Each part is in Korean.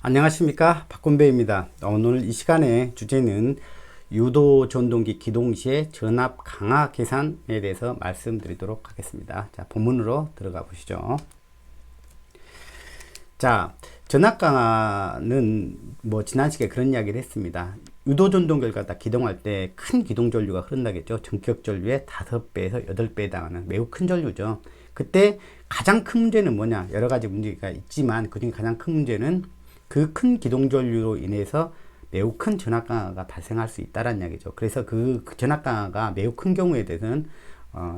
안녕하십니까, 박건배입니다. 오늘 이 시간에 주제는 유도 전동기 기동 시의 전압 강화 계산에 대해서 말씀드리도록 하겠습니다. 자, 본문으로 들어가 보시죠. 자, 전압 강화는 지난 시간에 그런 이야기를 했습니다. 유도 전동기를 갖다 기동할 때 큰 기동 전류가 흐른다겠죠. 전격 전류의 5배에서 8배에 해당하는 매우 큰 전류죠. 그때 가장 큰 문제는 뭐냐? 여러 가지 문제가 있지만 그중에 가장 큰 문제는 그 큰 기동 전류로 인해서 매우 큰 전압 강화가 발생할 수 있다는 이야기죠. 그래서 그 전압 강화가 매우 큰 경우에 대해서는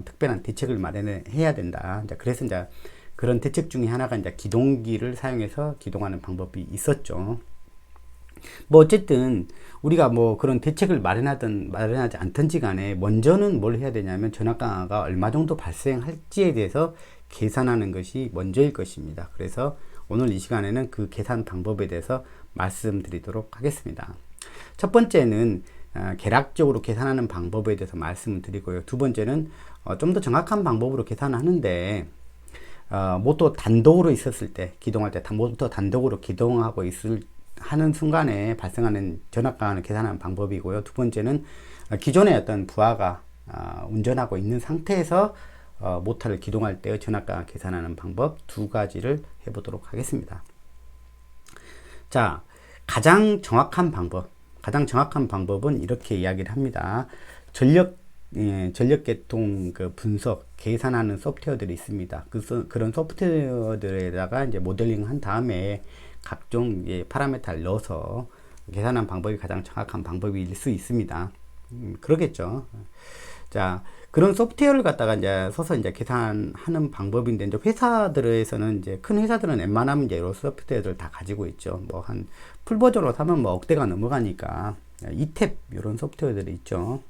특별한 대책을 마련해야 된다. 그래서 이제 그런 대책 중에 하나가 이제 기동기를 사용해서 기동하는 방법이 있었죠. 어쨌든 우리가 그런 대책을 마련하지 않든지 간에 먼저는 뭘 해야 되냐면 전압 강화가 얼마 정도 발생할지에 대해서 계산하는 것이 먼저일 것입니다. 그래서 오늘 이 시간에는 그 계산 방법에 대해서 말씀드리도록 하겠습니다. 첫 번째는 계략적으로 계산하는 방법에 대해서 말씀을 드리고요. 두 번째는 좀 더 정확한 방법으로 계산하는데 모터 단독으로 있었을 때, 기동할 때 모터 단독으로 기동하고 하는 순간에 발생하는 전압 강화를 계산하는 방법이고요. 두 번째는 기존의 어떤 부하가 운전하고 있는 상태에서 모터를 기동할 때의 전압 강화 계산하는 방법 두 가지를 해보도록 하겠습니다. 자, 가장 정확한 방법은 이렇게 이야기를 합니다. 전력계통 분석, 계산하는 소프트웨어들이 있습니다. 그런 소프트웨어들에다가 이제 모델링 한 다음에 각종 파라미터를 넣어서 계산하는 방법이 가장 정확한 방법일 수 있습니다. 그러겠죠. 자, 그런 소프트웨어를 갖다가 이제 써서 이제 계산하는 방법인데, 이제 회사들에서는 큰 회사들은 웬만하면 이런 소프트웨어를 다 가지고 있죠. 한 풀 버전으로 사면 억대가 넘어가니까 이탭 이런 소프트웨어들이 있죠.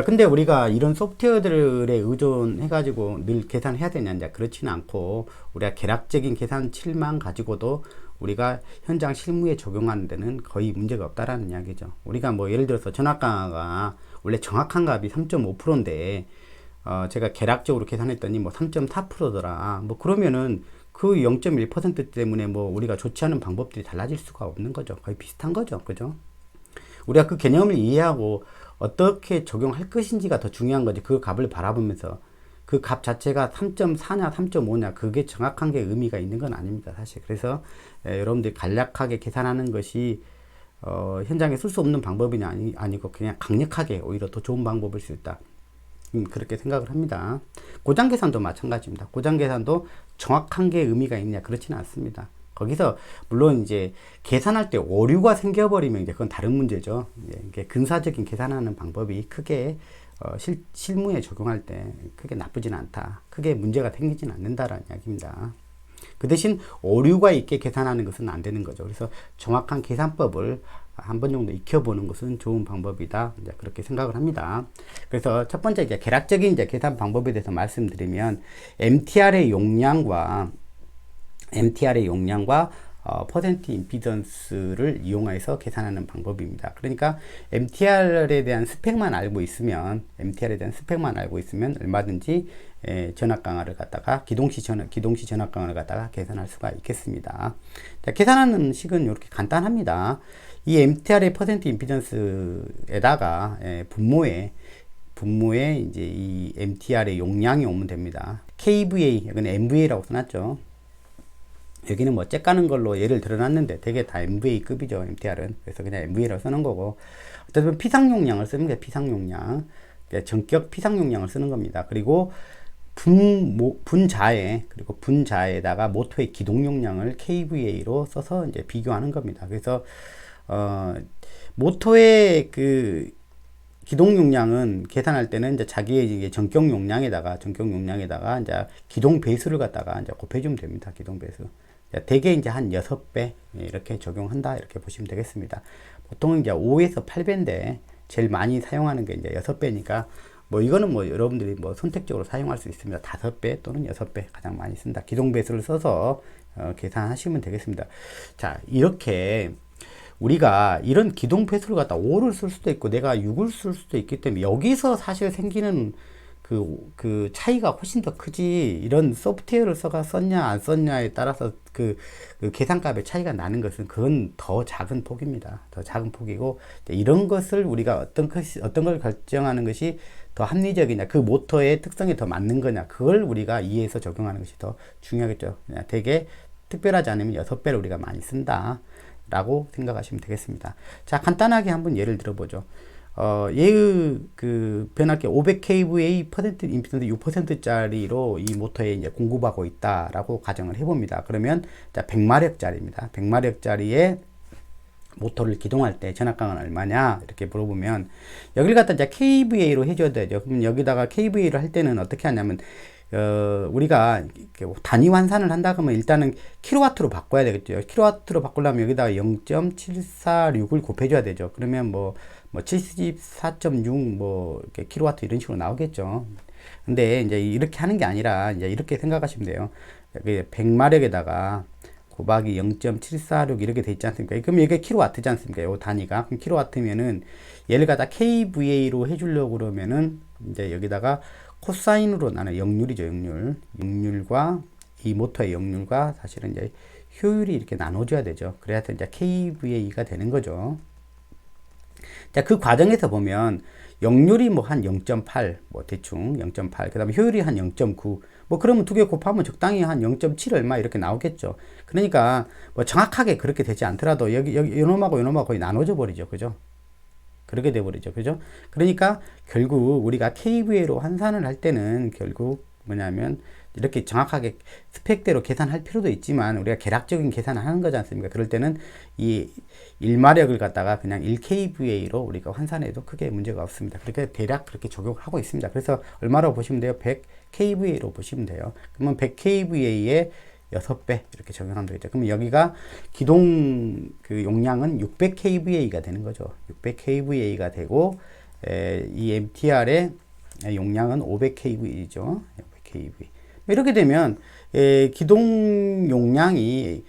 근데 우리가 이런 소프트웨어들에 의존해가지고 늘 계산해야 되냐? 이제 그렇지는 않고, 우리가 계략적인 계산치만 가지고도 우리가 현장 실무에 적용하는 데는 거의 문제가 없다라는 이야기죠. 우리가 예를 들어서 전압 강화가 원래 정확한 값이 3.5%인데, 제가 계략적으로 계산했더니 3.4%더라. 그러면은 그 0.1% 때문에 우리가 좋지 않은 방법들이 달라질 수가 없는 거죠. 거의 비슷한 거죠. 그죠? 우리가 그 개념을 이해하고 어떻게 적용할 것인지가 더 중요한 거지. 그 값을 바라보면서 그 값 자체가 3.4냐 3.5냐 그게 정확한 게 의미가 있는 건 아닙니다, 사실. 그래서 여러분들이 간략하게 계산하는 것이 현장에 쓸 수 없는 방법이냐 아니고 그냥 강력하게 오히려 더 좋은 방법일 수 있다, 그렇게 생각을 합니다. 고장 계산도 마찬가지입니다. 고장 계산도 정확한 게 의미가 있느냐, 그렇지는 않습니다. 거기서 물론 이제 계산할 때 오류가 생겨버리면 이제 그건 다른 문제죠. 이게 근사적인 계산하는 방법이 크게 실무에 적용할 때 크게 나쁘진 않다, 크게 문제가 생기진 않는다라는 이야기입니다. 그 대신 오류가 있게 계산하는 것은 안 되는 거죠. 그래서 정확한 계산법을 한 번 정도 익혀보는 것은 좋은 방법이다, 이제 그렇게 생각을 합니다. 그래서 첫 번째 이제 계략적인 계산 방법에 대해서 말씀드리면, MTR의 용량과 퍼센트 임피던스를 이용해서 계산하는 방법입니다. 그러니까 MTR에 대한 스펙만 알고 있으면 얼마든지 전압 강화를 갖다가 기동시 전압 강화를 갖다가 계산할 수가 있겠습니다. 자, 계산하는 식은 이렇게 간단합니다. 이 MTR의 퍼센트 임피던스에다가 분모에 이제 이 MTR의 용량이 오면 됩니다. KVA, 여기는 MVA라고 써놨죠. 여기는 째까는 걸로 예를 들어놨는데 되게 다 MVA급이죠, MTR은. 그래서 그냥 MVA라고 쓰는 거고, 어쨌든 피상용량을 쓰는 게 피상용량, 전격 피상용량을 쓰는 겁니다. 그리고 분자에다가 모터의 기동용량을 KVA로 써서 이제 비교하는 겁니다. 그래서 모터의 그 기동 용량은 계산할 때는 이제 자기의 전격 용량에다가 이제 기동 배수를 갖다가 이제 곱해주면 됩니다. 기동 배수. 대개 이제 한 6배 이렇게 적용한다, 이렇게 보시면 되겠습니다. 보통은 이제 5에서 8배인데 제일 많이 사용하는 게 이제 6배니까 이거는 여러분들이 선택적으로 사용할 수 있습니다. 5배 또는 6배 가장 많이 쓴다. 기동 배수를 써서 계산하시면 되겠습니다. 자, 이렇게 우리가 이런 기동 배수를 갖다 5를 쓸 수도 있고 내가 6을 쓸 수도 있기 때문에 여기서 사실 생기는 그 차이가 훨씬 더 크지. 이런 소프트웨어를 썼냐 안 썼냐에 따라서 그 계산값의 차이가 나는 것은 그건 더 작은 폭입니다. 더 작은 폭이고, 이런 것을 우리가 어떤 걸 결정하는 것이 더 합리적이냐, 그 모터의 특성에 더 맞는 거냐, 그걸 우리가 이해해서 적용하는 것이 더 중요하겠죠. 되게 특별하지 않으면 6배를 우리가 많이 쓴다 라고 생각하시면 되겠습니다. 자, 간단하게 한번 예를 들어보죠. 얘의 그 변압기 500kVA 퍼센트 임피던스 6%짜리로 이 모터에 이제 공급하고 있다라고 가정을 해봅니다. 그러면 자, 100마력짜리입니다. 100마력짜리의 모터를 기동할 때 전압강은 얼마냐 이렇게 물어보면, 여기를 갖다 이제 kVA로 해줘야 되죠. 그럼 여기다가 kVA를 할 때는 어떻게 하냐면, 우리가 단위 환산을 한다 그러면 일단은 킬로와트로 바꿔야 되겠죠. 킬로와트로 바꾸려면 여기다가 0.746을 곱해줘야 되죠. 그러면 뭐 74.6 이렇게 킬로와트 이런 식으로 나오겠죠. 근데 이제 이렇게 하는 게 아니라 이제 이렇게 생각하시면 돼요. 100마력에다가 곱하기 0.746 이렇게 돼 있지 않습니까? 그럼 이게 킬로와트지 않습니까? 요 단위가. 그럼 킬로와트면은 얘를 갖다 kVA로 해주려고 그러면은 이제 여기다가 코사인으로 나는 역률이죠, 역률. 역률과 이 모터의 역률과 사실은 이제 효율이 이렇게 나눠줘야 되죠. 그래야 이제 kVA가 되는 거죠. 자, 그 과정에서 보면 역률이 뭐 한 0.8, 뭐 대충 0.8, 그 다음에 효율이 한 0.9, 뭐 그러면 두 개 곱하면 적당히 한 0.7 얼마 이렇게 나오겠죠. 그러니까 뭐 정확하게 그렇게 되지 않더라도 여기 요놈하고 요놈하고 거의 나눠져 버리죠. 그죠? 그렇게 돼버리죠. 그죠? 그러니까 결국 우리가 kVA로 환산을 할 때는 결국 뭐냐면 이렇게 정확하게 스펙대로 계산할 필요도 있지만 우리가 계략적인 계산을 하는 거지 않습니까? 그럴 때는 이 1마력을 갖다가 그냥 1kVA로 우리가 환산해도 크게 문제가 없습니다. 그렇게 대략 그렇게 적용을 하고 있습니다. 그래서 얼마로 보시면 돼요? 100kVA로 보시면 돼요. 그러면 100kVA에 6배 이렇게 적용하면 되겠죠. 그러면 여기가 기동 그 용량은 600kVA가 되는 거죠. 600kVA가 되고 이 MTR의 용량은 500kVA죠. 500kVA. 이렇게 되면 기동 용량이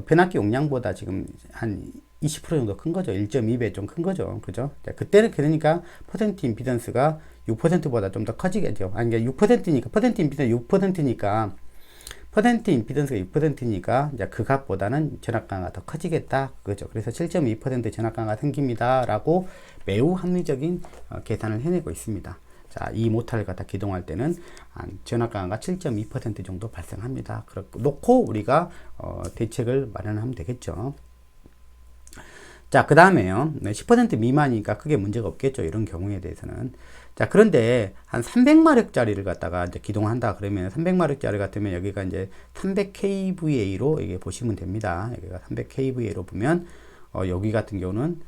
변압기 용량보다 지금 한 20% 정도 큰 거죠. 1.2배 좀 큰 거죠. 그죠? 그때는 그러니까 퍼센트 임피던스가 6%보다 좀 더 커지겠죠. 아니, 그러니까 6%니까, 퍼센트 임피던스 6%니까, 퍼센트 임피던스가 6%니까, 이제 그 값보다는 전압강화가 더 커지겠다. 그거죠. 그래서 7.2% 전압강화가 생깁니다. 라고 매우 합리적인 계산을 해내고 있습니다. 자, 이 모터를 갖다 기동할 때는 전압강화가 7.2% 정도 발생합니다. 그렇고 놓고 우리가 대책을 마련하면 되겠죠. 자, 그 다음에요. 10% 미만이니까 크게 문제가 없겠죠. 이런 경우에 대해서는. 자, 그런데 한 300마력짜리를 갖다가 이제 기동한다 그러면 300마력짜리 같으면 여기가 이제 300kVA로 이게 보시면 됩니다. 여기가 300kVA로 보면 여기 같은 경우는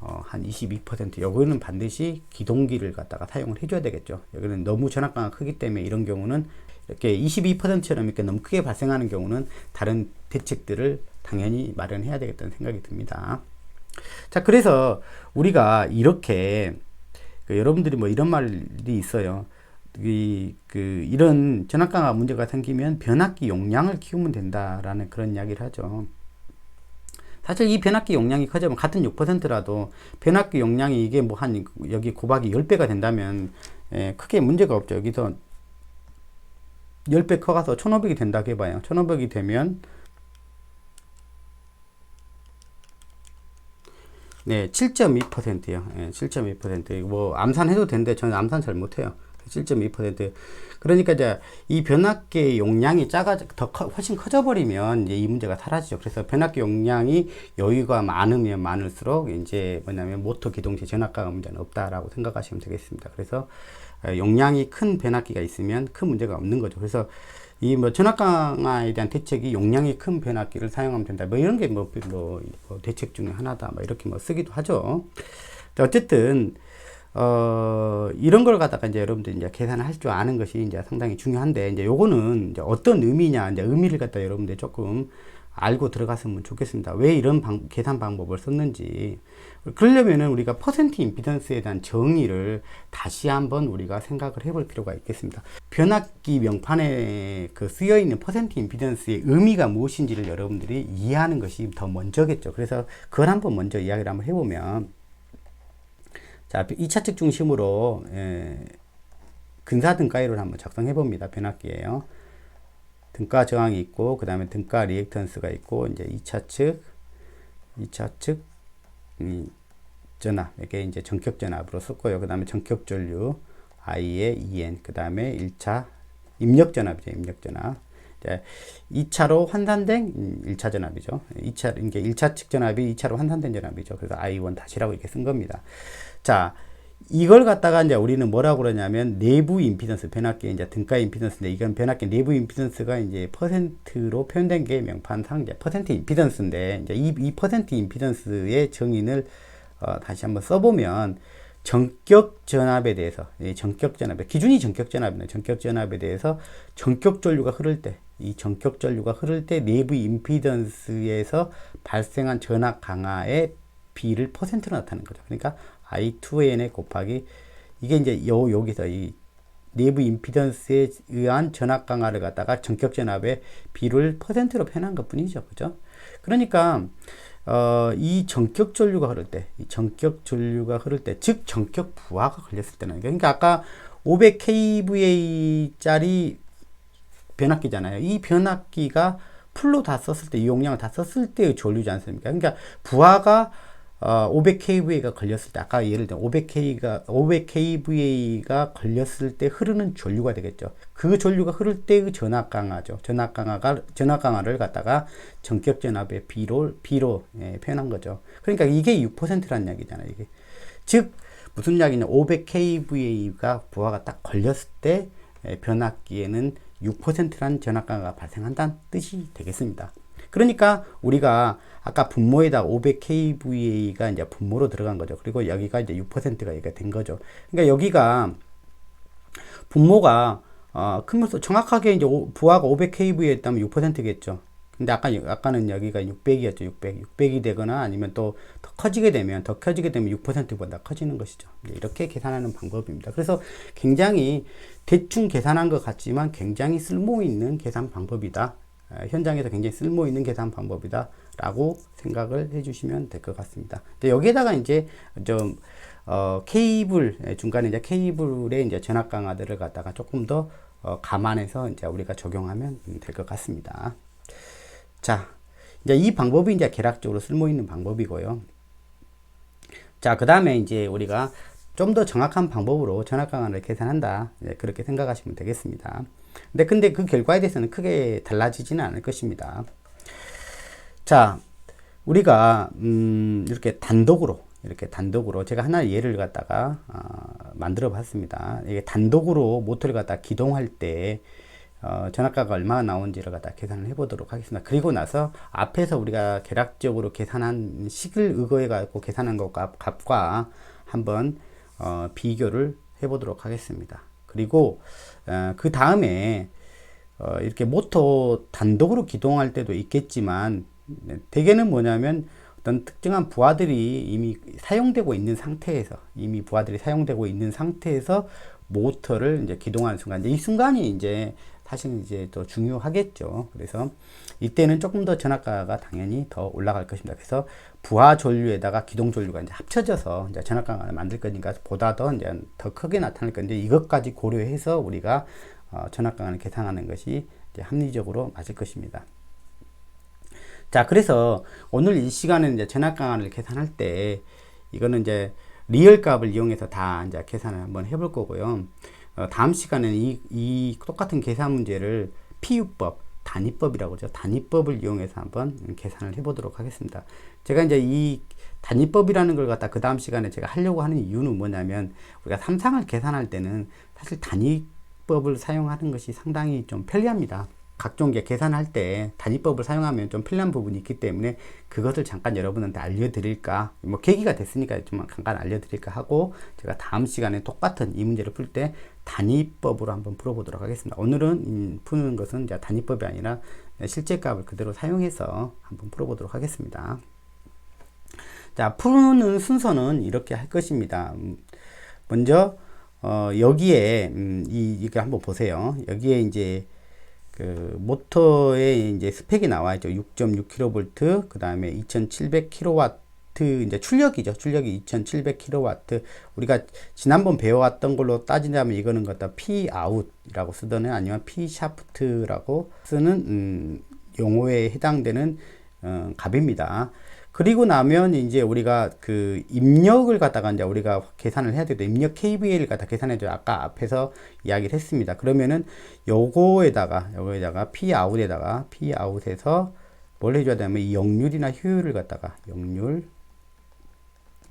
한 22%, 여기는 반드시 기동기를 갖다가 사용을 해줘야 되겠죠. 여기는 너무 전압강화가 크기 때문에 이런 경우는 이렇게 22%처럼 이렇게 너무 크게 발생하는 경우는 다른 대책들을 당연히 마련해야 되겠다는 생각이 듭니다. 자, 그래서 우리가 이렇게 여러분들이 뭐 이런 말이 있어요. 이런 전압강화 문제가 생기면 변압기 용량을 키우면 된다라는 그런 이야기를 하죠. 사실 이 변압기 용량이 커지면 같은 6%라도 변압기 용량이 이게 뭐 한 여기 곱하기 10배가 된다면 크게 문제가 없죠. 여기서 10배 커가서 1500이 된다고 해봐요. 1500이 되면 네, 7.2%요. 예, 7.2%. 뭐 암산해도 되는데 저는 암산 잘 못해요. 7.2%. 그러니까 이제 이 변압기 용량이 훨씬 커져버리면 이제 이 문제가 사라지죠. 그래서 변압기 용량이 여유가 많으면 많을수록 이제 뭐냐면 모터 기동 시 전압강화 문제는 없다라고 생각하시면 되겠습니다. 그래서 용량이 큰 변압기가 있으면 큰 문제가 없는 거죠. 그래서 이 뭐 전압강화에 대한 대책이 용량이 큰 변압기를 사용하면 된다. 뭐 이런 게 뭐 대책 중에 하나다. 뭐 이렇게 뭐 쓰기도 하죠. 어쨌든 이런 걸 갖다가 이제 여러분들 이제 계산을 할 줄 아는 것이 이제 상당히 중요한데, 이제 요거는 이제 어떤 의미냐, 이제 의미를 갖다 여러분들 조금 알고 들어갔으면 좋겠습니다. 왜 이런 계산 방법을 썼는지. 그러려면은 우리가 퍼센트 임피던스에 대한 정의를 다시 한번 우리가 생각을 해볼 필요가 있겠습니다. 변압기 명판에 쓰여 있는 퍼센트 임피던스의 의미가 무엇인지를 여러분들이 이해하는 것이 더 먼저겠죠. 그래서 그걸 한번 먼저 이야기를 한번 해보면, 자, 2차측 중심으로 근사 등가율을 한번 작성해 봅니다. 변압기예요. 등가 저항이 있고, 그 다음에 등가 리액턴스가 있고, 이제 2차 측 전압, 이게 이제 전격 전압으로 썼고요. 그 다음에 전격 전류 I의 EN, 그 다음에 1차 입력 전압이죠. 입력 전압. 2차로 환산된 1차 전압이죠. 2차, 이게 1차 측 전압이 2차로 환산된 전압이죠. 그래서 I1 다시라고 이렇게 쓴 겁니다. 자, 이걸 갖다가 이제 우리는 뭐라고 그러냐면 내부 임피던스, 변압기 이제 등가 임피던스인데, 이건 변압기 내부 임피던스가 이제 퍼센트로 표현된 게 명판상 이제 퍼센트 임피던스인데, 이제 이 퍼센트 임피던스의 정의를 다시 한번 써보면, 전격 전압에 대해서, 전격 전압, 기준이 전격 전압이네. 전격 전압에 대해서 전격 전류가 흐를 때, 이 전격 전류가 흐를 때 내부 임피던스에서 발생한 전압 강화의 비를 퍼센트로 나타내는 거죠. 그러니까 I2N에 곱하기, 이게 이제 여기서 이 내부 임피던스에 의한 전압 강화를 갖다가 전격 전압의 비를 퍼센트로 표현한 것 뿐이죠. 그죠? 그러니까 이 전격 전류가 흐를 때, 즉 전격 부하가 걸렸을 때는, 그러니까 아까 500kVA 짜리 변압기잖아요. 이 변압기가 풀로 다 썼을 때, 이 용량을 다 썼을 때의 전류지 않습니까? 그러니까 부하가 500kVA가 걸렸을 때, 아까 예를 들어 500kVA가 걸렸을 때 흐르는 전류가 되겠죠. 그 전류가 흐를 때의 전압 강화죠. 전압 강화를 갖다가 전격 전압의 B로 표현한 거죠. 그러니까 이게 6%라는 이야기잖아요. 이게. 즉, 무슨 이야기냐. 500kVA가 부하가 딱 걸렸을 때 변압기에는 6%라는 전압 강화가 발생한다는 뜻이 되겠습니다. 그러니까 우리가 아까 분모에다 500kVA가 이제 분모로 들어간 거죠. 그리고 여기가 이제 6%가 이게 된 거죠. 그러니까 여기가 분모가 크면서 정확하게 이제 부하가 500kVA였다면 6%겠죠. 근데 아까는 여기가 600이었죠. 600이 되거나 아니면 또 더 커지게 되면 6%보다 커지는 것이죠. 이렇게 계산하는 방법입니다. 그래서 굉장히 대충 계산한 것 같지만 굉장히 쓸모 있는 계산 방법이다. 현장에서 굉장히 쓸모 있는 계산 방법이다 라고 생각을 해 주시면 될 것 같습니다. 여기에다가 이제 좀 케이블 중간에 이제 케이블의 이제 전압 강화들을 갖다가 조금 더 감안해서 이제 우리가 적용하면 될 것 같습니다. 자, 이제 이 방법이 이제 계략적으로 쓸모 있는 방법이고요. 자, 그 다음에 이제 우리가 좀 더 정확한 방법으로 전압 강화를 계산한다. 그렇게 생각하시면 되겠습니다. 근데 그 결과에 대해서는 크게 달라지지는 않을 것입니다. 자, 우리가 이렇게 단독으로 제가 하나의 예를 갖다가 만들어 봤습니다. 이게 단독으로 모터를 갖다 기동할 때 전압가가 얼마나 나오는지를 갖다 계산을 해 보도록 하겠습니다. 그리고 나서 앞에서 우리가 계략적으로 계산한 식을 의거해 갖고 계산한 값과 한번 비교를 해 보도록 하겠습니다. 그리고 그 다음에 이렇게 모터 단독으로 기동할 때도 있겠지만, 대개는 뭐냐면 어떤 특정한 부하들이 이미 사용되고 있는 상태에서 모터를 이제 기동하는 순간, 이제 이 순간이 이제 사실 이제 더 중요하겠죠. 그래서 이때는 조금 더 전압가가 당연히 더 올라갈 것입니다. 그래서 부하 전류에다가 기동 전류가 이제 합쳐져서 이제 전압가를 만들 거니까 보다 더 이제 더 크게 나타날 건데, 이것까지 고려해서 우리가 전압강을 계산하는 것이 이제 합리적으로 맞을 것입니다. 자, 그래서 오늘 이 시간은 이제 전압강을 계산할 때 이거는 이제 리얼 값을 이용해서 다 이제 계산을 한번 해볼 거고요. 다음 시간에는 이 똑같은 계산 문제를 PU법, 단위법이라고 하죠. 단위법을 이용해서 한번 계산을 해보도록 하겠습니다. 제가 이제 이 단위법이라는 걸 갖다 그 다음 시간에 제가 하려고 하는 이유는 뭐냐면, 우리가 삼상을 계산할 때는 사실 단위법을 사용하는 것이 상당히 좀 편리합니다. 각종 계산할 때 단위법을 사용하면 좀 편리한 부분이 있기 때문에 그것을 잠깐 여러분한테 알려드릴까, 뭐 계기가 됐으니까 좀 잠깐 알려드릴까 하고, 제가 다음 시간에 똑같은 이 문제를 풀 때 단위법으로 한번 풀어보도록 하겠습니다. 오늘은 푸는 것은 이제 단위법이 아니라 실제 값을 그대로 사용해서 한번 풀어보도록 하겠습니다. 자, 푸는 순서는 이렇게 할 것입니다. 먼저 여기에 이거 한번 보세요. 여기에 이제 그 모터의 이제 스펙이 나와 있죠. 6.6kV, 그 다음에 2700kW 이제 출력이죠. 출력이 2700kW. 우리가 지난번 배워왔던 걸로 따지자면 이거는 갖다 P out이라고 쓰거나 아니면 P shaft라고 쓰는 용어에 해당되는 값입니다. 그리고 나면 이제 우리가 그 입력을 갖다가 이제 우리가 계산을 해야 되죠. 입력 kVA를 갖다 계산해 줘요. 아까 앞에서 이야기를 했습니다. 그러면은 요거에다가 P out에서 뭘 해줘야 되냐면 이 역률이나 효율을 갖다가 역률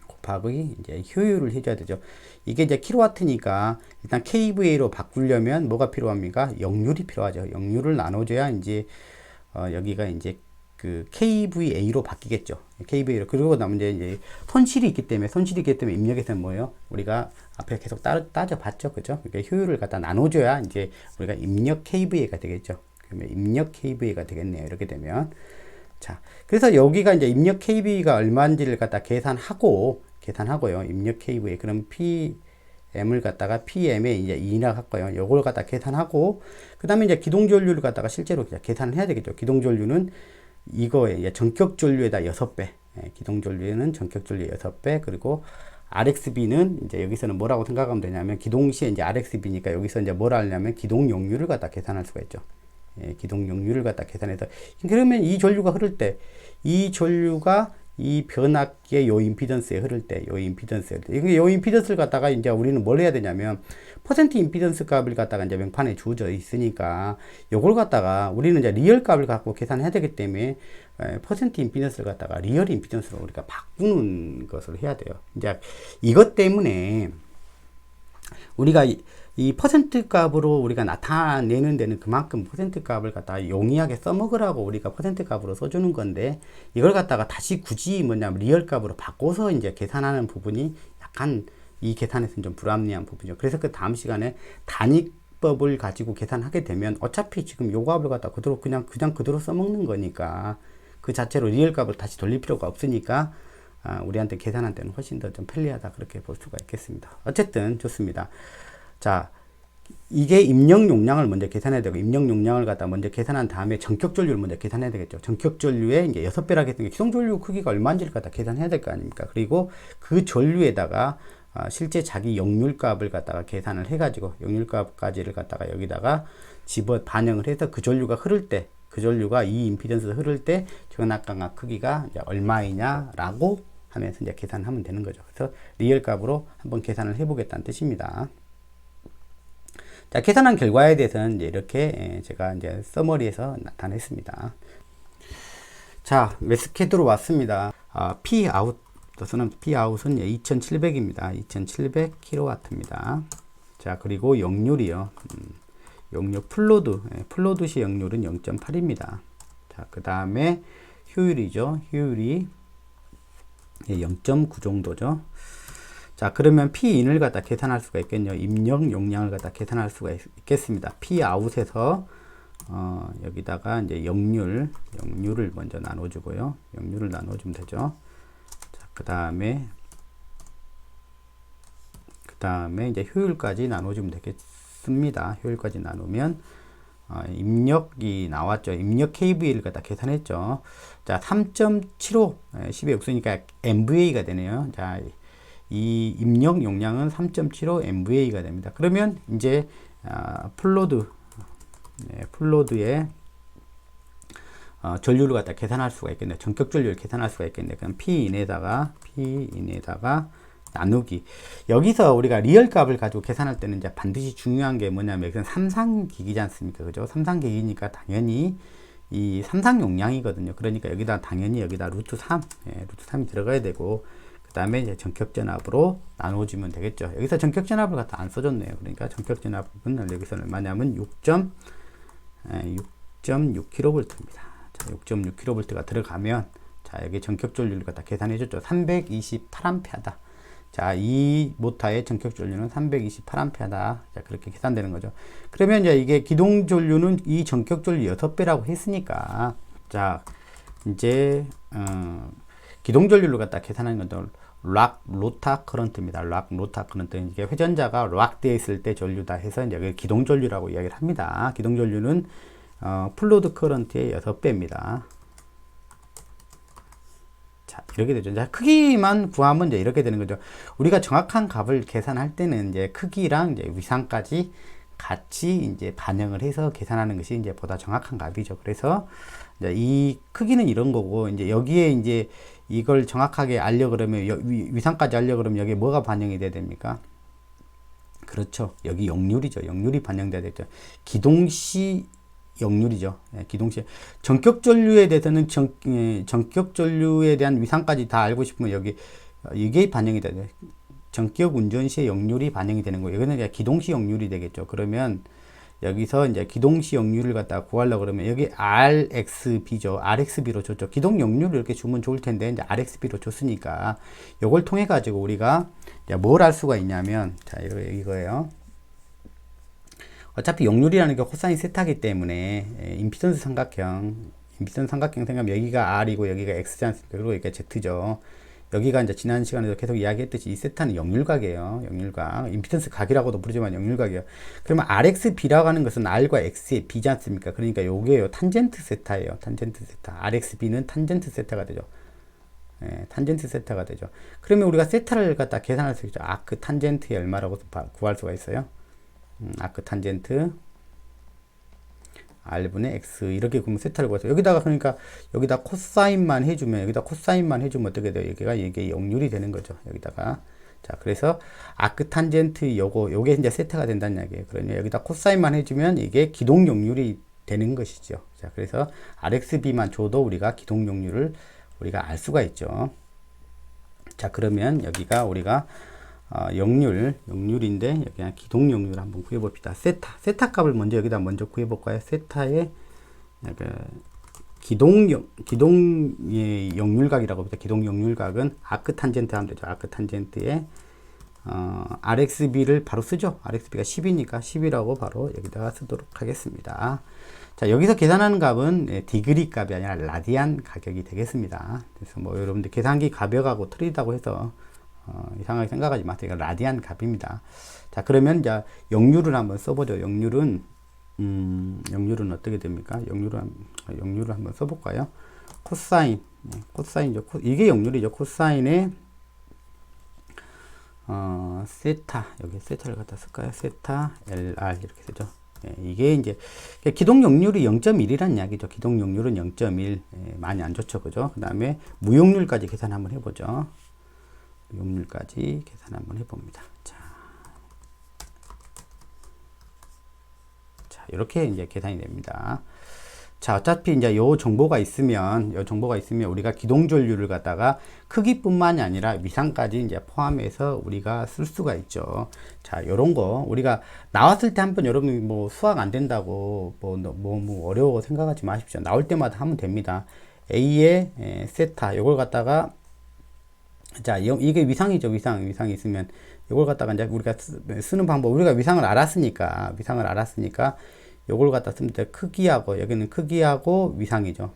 곱하기 이제 효율을 해줘야 되죠. 이게 이제 킬로와트니까 일단 kVA로 바꾸려면 뭐가 필요합니까? 역률이 필요하죠. 역률을 나눠줘야 이제 여기가 이제 그 kVA로 바뀌겠죠. kVA로. 그리고 나면 이제 손실이 있기 때문에 입력에서는 뭐예요? 우리가 앞에 계속 따져봤죠. 그죠? 그러니까 효율을 갖다 나눠줘야 이제 우리가 입력 kVA가 되겠죠. 그러면 입력 kVA가 되겠네요. 이렇게 되면. 자, 그래서 여기가 이제 입력 kVA가 얼마인지를 갖다 계산하고요. 입력 kVA. 그럼 PM을 갖다가 PM에 이제 2나 할거예요. 요걸 갖다 계산하고, 그 다음에 이제 기동전류를 갖다가 실제로 계산을 해야 되겠죠. 기동전류는 이거에 전격전류에다 6배. 기동전류에는 전격전류 6배. 그리고 RXB는 이제 여기서는 뭐라고 생각하면 되냐면 기동시에 이제 RXB니까 여기서 이제 뭐라 하냐면 기동용률을 갖다 계산할 수가 있죠. 기동용률을 갖다 계산해서 그러면 이 전류가 흐를 때 이 전류가 이 변압기의 요 임피던스에 흐를 때 요 임피던스를 갖다가 이제 우리는 뭘 해야 되냐면 퍼센트 임피던스 값을 갖다가 이제 명판에 주어져 있으니까 요걸 갖다가 우리는 이제 리얼 값을 갖고 계산해야 되기 때문에 퍼센트 임피던스를 갖다가 리얼 임피던스로 우리가 바꾸는 것을 해야 돼요. 이제 이것 때문에 우리가 이 퍼센트 값으로 우리가 나타내는 데는 그만큼 퍼센트 값을 갖다가 용이하게 써먹으라고 우리가 퍼센트 값으로 써주는 건데, 이걸 갖다가 다시 굳이 뭐냐면 리얼 값으로 바꿔서 이제 계산하는 부분이 약간 이 계산에서는 좀 불합리한 부분이죠. 그래서 그 다음 시간에 단위법을 가지고 계산하게 되면 어차피 지금 요 값을 갖다 그대로 그냥 그대로 써먹는 거니까 그 자체로 리얼 값을 다시 돌릴 필요가 없으니까 우리한테 계산할 때는 훨씬 더 좀 편리하다, 그렇게 볼 수가 있겠습니다. 어쨌든 좋습니다. 자, 이게 입력 용량을 먼저 계산해야 되고, 입력 용량을 갖다 먼저 계산한 다음에 전격 전류를 먼저 계산해야 되겠죠. 전격 전류에 이제 6배라고 했으니까 기존 전류 크기가 얼마인지를 갖다 계산해야 될 거 아닙니까? 그리고 그 전류에다가 실제 자기 역률 값을 갖다가 계산을 해가지고 역률 값까지를 갖다가 여기다가 반영을 해서 그 전류가 흐를 때, 그 전류가 이 임피던스를 흐를 때 전압강압 크기가 이제 얼마이냐라고 하면서 이제 계산하면 되는 거죠. 그래서 리얼 값으로 한번 계산을 해보겠다는 뜻입니다. 자, 계산한 결과에 대해서는 이제 이렇게 제가 이제 서머리에서 나타냈습니다. 자, 매스캐드로 왔습니다. P out은 2700입니다. 2700kW입니다. 자, 그리고 역률이요. 역률 플로드 시 역률은 0.8입니다. 자, 그 다음에 효율이죠. 효율이 0.9 정도죠. 자, 그러면 P인을 갖다 계산할 수가 있겠네요. 입력 용량을 갖다 계산할 수가 있겠습니다. P out에서 여기다가 이제 역률을 먼저 나눠주고요. 역률을 나눠주면 되죠. 자, 그 다음에 이제 효율까지 나눠주면 되겠습니다. 효율까지 나누면 입력이 나왔죠. 입력 kVA를 갖다 계산했죠. 자, 3.75 10의 역수니까 MVA가 되네요. 자, 이 입력 용량은 3.75 MVA가 됩니다. 그러면 이제 플로드의 전류를 갖다 계산할 수가 있겠네요. 전격 전류를 계산할 수가 있겠네요. 그럼 P인에다가 나누기. 여기서 우리가 리얼 값을 가지고 계산할 때는 이제 반드시 중요한 게 뭐냐면 이건 삼상기기지 않습니까? 그죠? 삼상기기니까 당연히 이 삼상 용량이거든요. 그러니까 당연히 여기다 루트 3이 들어가야 되고, 그 다음에 이제 전격전압으로 나눠주면 되겠죠. 여기서 전격전압을 갖다 안 써줬네요. 그러니까 전격전압은 여기서는 얼마냐면 6.6kV입니다. 자, 6.6kV가 들어가면, 자, 여기 전격전류를 갖다 계산해줬죠. 328A다. 자, 이 모터의 전격전류는 328A다. 자, 그렇게 계산되는 거죠. 그러면 이제 이게 기동전류는 이 전격전류 6배라고 했으니까, 자, 이제, 기동전류를 갖다 계산하는 건 로타 커런트입니다. 로타 커런트. 이게 회전자가 락되어 있을 때 전류다 해서 이제 기동전류라고 이야기를 합니다. 기동전류는 플로드 커런트의 6배입니다. 자, 이렇게 되죠. 자, 크기만 구하면 이제 이렇게 되는 거죠. 우리가 정확한 값을 계산할 때는 이제 크기랑 이제 위상까지 같이 이제 반영을 해서 계산하는 것이 이제 보다 정확한 값이죠. 그래서 이제 이 크기는 이런 거고, 이제 여기에 이제 이걸 정확하게 알려 그러면 위상까지 알려 그러면 여기에 뭐가 반영이 돼야 됩니까? 그렇죠. 여기 역률이죠. 역률이 반영돼야 되죠. 기동시 역률이죠. 예, 기동시. 전격 전류에 대해서는 전격 전류에 대한 위상까지 다 알고 싶으면 여기 이게 반영이 돼야 돼요. 전격 운전 시의 역률이 반영이 되는 거예요. 여기는 이제 기동시 역률이 되겠죠. 그러면 여기서 이제 기동시 역률을 갖다가 구하려고 그러면 여기 RXB죠. RXB로 줬죠. 기동 역률을 이렇게 주면 좋을 텐데 이제 RXB로 줬으니까 이걸 통해 가지고 우리가 뭘 할 수가 있냐면 자, 이거예요. 어차피 역률이라는 게 코사인 세타기 때문에 임피던스 삼각형 생각하면 여기가 R이고 여기가 X지 않습니까? 그리고 여기가 Z죠. 여기가 이제 지난 시간에도 계속 이야기했듯이 이 세타는 역률각이에요. 역률각. 임피던스 각이라고도 부르지만 역률각이에요. 그러면 RXB라고 하는 것은 R과 X의 B지 않습니까? 그러니까 요게요. 탄젠트 세타예요. 탄젠트 세타. RXB는 탄젠트 세타가 되죠. 예, 탄젠트 세타가 되죠. 그러면 우리가 세타를 갖다 계산할 수 있죠. 아크 탄젠트의 얼마라고 구할 수가 있어요. 아크 탄젠트 R분의 X 이렇게 구면 세타를 구해서 여기다가 그러니까 여기다 코사인만 해주면 어떻게 돼요? 여기가 이게 역률이 되는 거죠. 여기다가 자 그래서 아크 탄젠트 요게 이제 세타가 된다는 이야기예요. 그러니 여기다 코사인만 해주면 이게 기동 역률이 되는 것이죠. 자 그래서 RXB만 줘도 우리가 기동 역률을 우리가 알 수가 있죠. 자 그러면 여기가 우리가 역률인데 여기 그냥 기동 역률 한번 구해 봅시다. 세타 값을 여기다 먼저 구해 볼까요? 세타의 기동의 역률각이라고 합니다. 기동 역률각은 아크 탄젠트 하면 되죠. 아크 탄젠트에 RXB를 바로 쓰죠. RXB가 10이니까 10이라고 바로 여기다가 쓰도록 하겠습니다. 자, 여기서 계산하는 값은 디그리 값이 아니라 라디안 가격이 되겠습니다. 그래서 뭐 여러분들 계산기 가벼가고 틀리다고 해서 이상하게 생각하지 마세요. 이거 라디안 값입니다. 자, 그러면 이제 역률을 한번 써보죠. 역률은 어떻게 됩니까? 역률을 한번 써볼까요? 코사인이죠. 이게 역률이죠. 코사인의 세타, 여기 세타를 갖다 쓸까요? 세타 LR 이렇게 되죠. 예, 이게 이제 기동 역률이 0.1이라는 이야기죠. 기동 역률은 0.1. 예, 많이 안 좋죠, 그죠? 그 다음에 무역률까지 계산 한번 해보죠. 무역률까지 계산 한번 해봅니다. 자, 이렇게 이제 계산이 됩니다. 자, 어차피 이제 요 정보가 있으면 우리가 기동 전류를 갖다가 크기뿐만이 아니라 위상까지 이제 포함해서 우리가 쓸 수가 있죠. 자, 요런 거 우리가 나왔을 때 한번 여러분 뭐 수학 안 된다고 뭐 어려워 생각하지 마십시오. 나올 때마다 하면 됩니다. A의 세타 요걸 갖다가 자, 이게 위상이죠. 위상이 있으면 요걸 갖다가 이제 우리가 쓰는 방법 우리가 위상을 알았으니까 요걸 갖다 쓰면 돼. 크기하고 여기는 크기하고 위상이죠.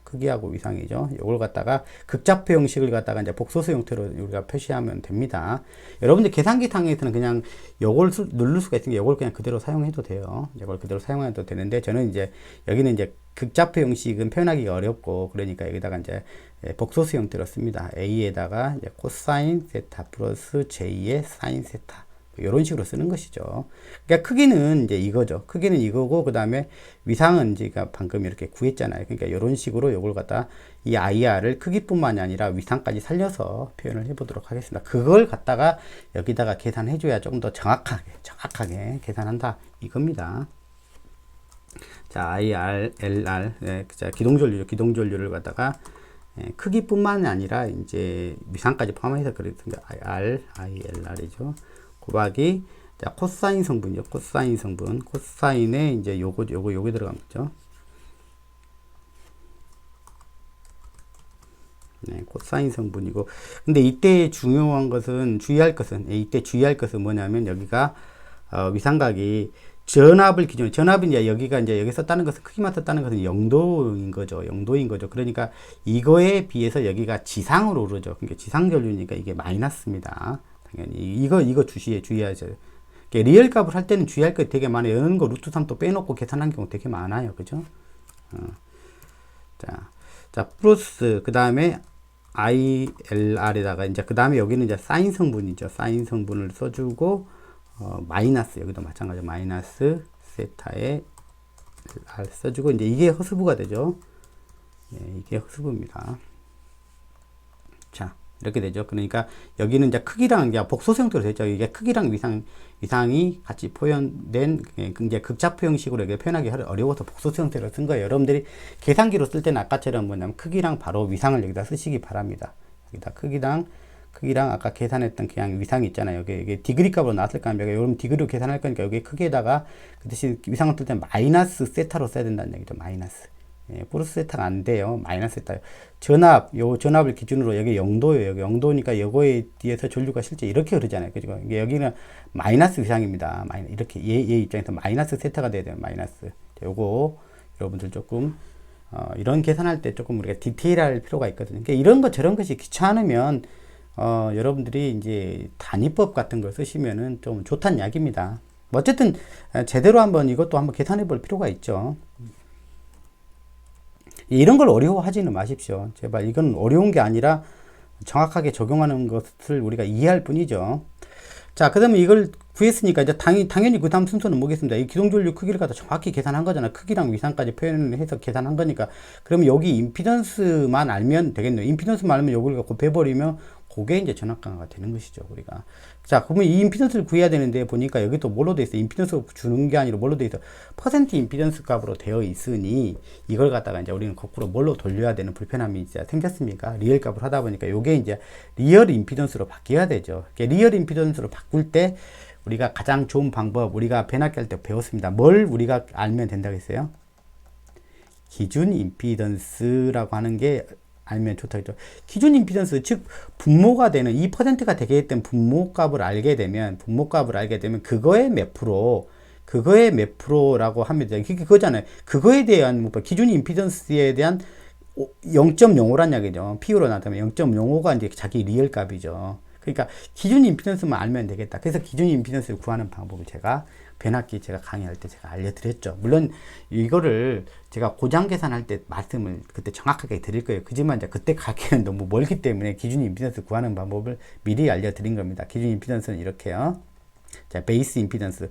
요걸 갖다가 극좌표 형식을 갖다가 이제 복소수 형태로 우리가 표시하면 됩니다. 여러분들 계산기 상에서는 그냥 요걸 누를 수가 있으니까 요걸 그냥 그대로 사용해도 돼요. 이걸 그대로 사용해도 되는데 저는 이제 여기는 이제 극좌표 형식은 표현하기가 어렵고 그러니까 여기다가 이제 복소수 형태로 씁니다. A에다가 이제 코사인 세타 플러스 J의 사인 세타 이런 식으로 쓰는 것이죠. 그러니까 크기는 이제 이거죠. 크기는 이거고 그 다음에 위상은 제가 방금 이렇게 구했잖아요. 그러니까 이런 식으로 요걸 갖다 이 IR을 크기뿐만이 아니라 위상까지 살려서 표현을 해보도록 하겠습니다. 그걸 갖다가 여기다가 계산해줘야 조금 더 정확하게 계산한다 이겁니다. 자, IR, LR, 자, 기동전류를 갖다가 크기뿐만 아니라 이제 위상까지 포함해서 그랬습니다. ILR이죠. 곱하기 자, 코사인 성분이죠. 코사인에 이제 요게 들어간 거죠. 네, 코사인 성분이고. 근데 이때 주의할 것은 뭐냐면 여기가 위상각이 전압을 기준으로 전압은 이제 여기가 이제 여기 썼다는 것은 크기만 썼다는 것은 영도인 거죠. 그러니까 이거에 비해서 여기가 지상으로 오르죠. 그러니까 지상 전류니까 이게 마이너스입니다. 당연히 이거 주의하죠. 리얼 값을 할 때는 주의할 거 되게 많아요. 이런 거 루트 3 또 빼놓고 계산한 경우 되게 많아요. 그죠? 자 플러스 그 다음에 ILR에다가 이제 그 다음에 여기는 이제 사인 성분이죠. 사인 성분을 써주고 마이너스 여기도 마찬가지로 마이너스 세타에 R 써주고 이제 이게 허스브가 되죠. 예, 이게 허스브입니다. 자 이렇게 되죠. 그러니까 여기는 이제 크기랑 이제 복소수 형태로 되죠. 이게 크기랑 위상이 같이 표현된 이제 극좌표 형식으로 이렇게 표현하기 어려워서 복소수 형태로 쓴 거예요. 여러분들이 계산기로 쓸 때는 아까처럼 뭐냐면 크기랑 바로 위상을 여기다 쓰시기 바랍니다. 여기다 크기랑 아까 계산했던 그냥 위상이 있잖아요. 이게 디그리 값으로 나왔을 거 아닙니까? 여러분 디그리로 계산할 거니까 여기 크기에다가 그 대신 위상을 쓸 때 마이너스 세타로 써야 된다는 얘기죠. 마이너스. 예, 플러스 세타가 안 돼요. 마이너스 세타. 전압을 기준으로 여기 0도예요. 여기 0도니까 이거에 뒤에서 전류가 실제 이렇게 흐르잖아요. 그죠? 여기는 마이너스 위상입니다. 이렇게 얘 입장에서 마이너스 세타가 돼야 돼요. 마이너스. 요거 여러분들 조금 이런 계산할 때 조금 우리가 디테일할 필요가 있거든요. 그러니까 이런 것 저런 것이 귀찮으면 여러분들이 이제 단위법 같은 걸 쓰시면은 좀 좋다는 이야기입니다. 어쨌든 제대로 한번 이것도 한번 계산해 볼 필요가 있죠. 이런 걸 어려워하지는 마십시오. 제발 이건 어려운 게 아니라 정확하게 적용하는 것을 우리가 이해할 뿐이죠. 자, 그 다음에 이걸 구했으니까 이제 당연히 그 다음 순서는 뭐겠습니까? 이 기동전류 크기를 갖다 정확히 계산한 거잖아. 크기랑 위상까지 표현을 해서 계산한 거니까. 그러면 여기 임피던스만 알면 되겠네요. 임피던스만 알면 요걸 곱해버리면 그게 이제 전압 강화가 되는 것이죠, 우리가. 자, 그러면 이 임피던스를 구해야 되는데 보니까 여기 또 뭘로 돼 있어? 임피던스 주는 게 아니라 뭘로 돼 있어? 퍼센트 임피던스 값으로 되어 있으니 이걸 갖다가 이제 우리는 거꾸로 뭘로 돌려야 되는 불편함이 이제 생겼습니까? 리얼 값을 하다 보니까 요게 이제 리얼 임피던스로 바뀌어야 되죠. 리얼 임피던스로 바꿀 때 우리가 가장 좋은 방법, 우리가 배납기 할 때 배웠습니다. 뭘 우리가 알면 된다고 했어요? 기준 임피던스라고 하는 게 알면 좋다 했죠. 기준 임피던스, 즉 분모가 되는 2%가 되게 된 분모값을 알게 되면 그거의 몇 프로라고 하면 돼. 그거잖아요. 그거에 대한 기준 임피던스에 대한 0.05란 이야기죠. P로 나타나면 0.05가 이제 자기 리얼 값이죠. 그러니까 기준 임피던스만 알면 되겠다. 그래서 기준 임피던스를 구하는 방법을 제가 변압기 제가 강의할 때 제가 알려드렸죠. 물론 이거를 제가 고장 계산할 때 말씀을 그때 정확하게 드릴 거예요. 그지만 이제 그때 가기는 너무 멀기 때문에 기준 임피던스 구하는 방법을 미리 알려드린 겁니다. 기준 임피던스는 이렇게요. 자, 베이스 임피던스.